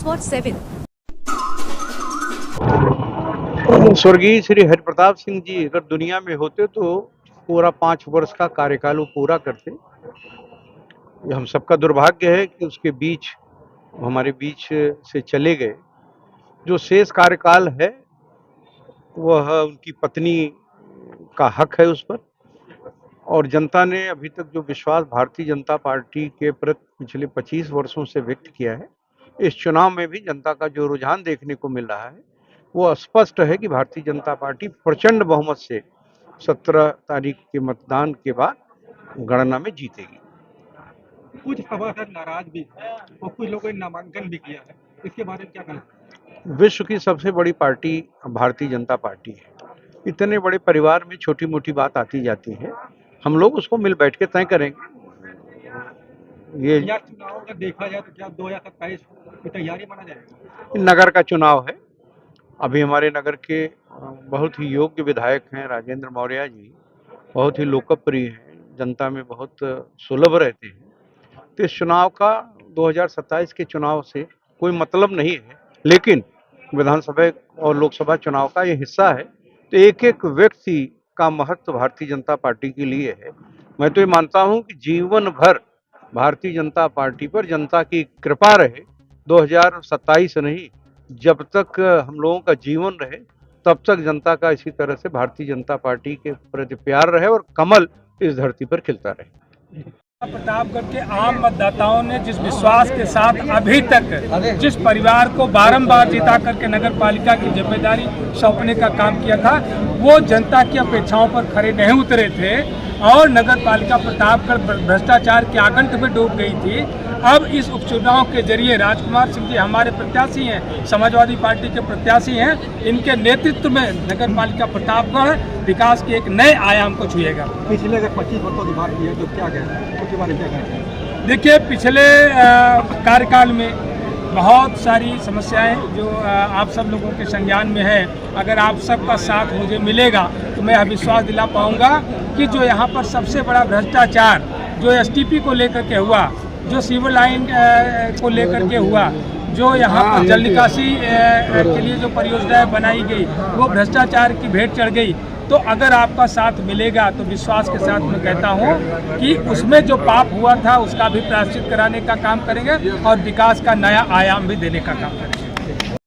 SWAT-7. स्वर्गीय श्री हरिप्रताप सिंह जी अगर दुनिया में होते तो पूरा 5 वर्ष का कार्यकाल वो पूरा करते। ये हम सबका दुर्भाग्य है कि उसके बीच हमारे बीच से चले गए। जो शेष कार्यकाल है वह उनकी पत्नी का हक है उस पर, और जनता ने अभी तक जो विश्वास भारतीय जनता पार्टी के प्रति पिछले 25 वर्षों से व्यक्त किया है, इस चुनाव में भी जनता का जो रुझान देखने को मिल रहा है वो स्पष्ट है कि भारतीय जनता पार्टी प्रचंड बहुमत से 17 तारीख के मतदान के बाद गणना में जीतेगी। कुछ सभासद नाराज भी हैं और कुछ लोगों ने नामांकन भी किया है, इसके बारे में क्या कहना? विश्व की सबसे बड़ी पार्टी भारतीय जनता पार्टी है। इतने बड़े परिवार में छोटी मोटी बात आती जाती है, हम लोग उसको मिल बैठ के तय करेंगे। ये चुनाव अगर देखा जाए तो क्या 2027 की तैयारी माना जाएगा? नगर का चुनाव है। अभी हमारे नगर के बहुत ही योग्य विधायक हैं राजेंद्र मौर्य जी, बहुत ही लोकप्रिय हैं, जनता में बहुत सुलभ रहते हैं। तो इस चुनाव का 2027 के चुनाव से कोई मतलब नहीं है, लेकिन विधानसभा और लोकसभा चुनाव का ये हिस्सा है। तो एक एक व्यक्ति का महत्व भारतीय जनता पार्टी के लिए है। मैं तो ये मानता हूं कि जीवन भर भारतीय जनता पार्टी पर जनता की कृपा रहे। 2027 नहीं, जब तक हम लोगों का जीवन रहे तब तक जनता का इसी तरह से भारतीय जनता पार्टी के प्रति प्यार रहे और कमल इस धरती पर खिलता रहे। प्रतापगढ़ के आम मतदाताओं ने जिस विश्वास के साथ अभी तक जिस परिवार को बारंबार जिता करके नगर पालिका की जिम्मेदारी सौंपने का काम किया था, वो जनता की अपेक्षाओं पर खरे नहीं उतरे थे और नगर पालिका प्रतापगढ़ भ्रष्टाचार के आगंत में डूब गई थी। अब इस उपचुनाव के जरिए राजकुमार सिंह जी हमारे प्रत्याशी हैं, समाजवादी पार्टी के प्रत्याशी हैं, इनके नेतृत्व में नगर पालिका प्रतापगढ़ विकास के एक नए आयाम को छुएगा। पिछले अगर 25 वर्षों की बात की है तो क्या कहना, उसके बारे में क्या कहना है? देखिए, पिछले कार्यकाल में बहुत सारी समस्याएं जो आप सब लोगों के संज्ञान में है, अगर आप सबका साथ मुझे मिलेगा तो मैं विश्वास दिला पाऊंगा कि जो यहाँ पर सबसे बड़ा भ्रष्टाचार जो एसटीपी को लेकर के हुआ, जो सिविल लाइन को लेकर के हुआ, जो यहाँ पर जल निकासी के लिए जो परियोजनाएं बनाई गई वो भ्रष्टाचार की भेंट चढ़ गई। तो अगर आपका साथ मिलेगा तो विश्वास के साथ मैं कहता हूँ कि उसमें जो पाप हुआ था उसका भी प्रायश्चित कराने का काम करेंगे और विकास का नया आयाम भी देने का काम करेंगे।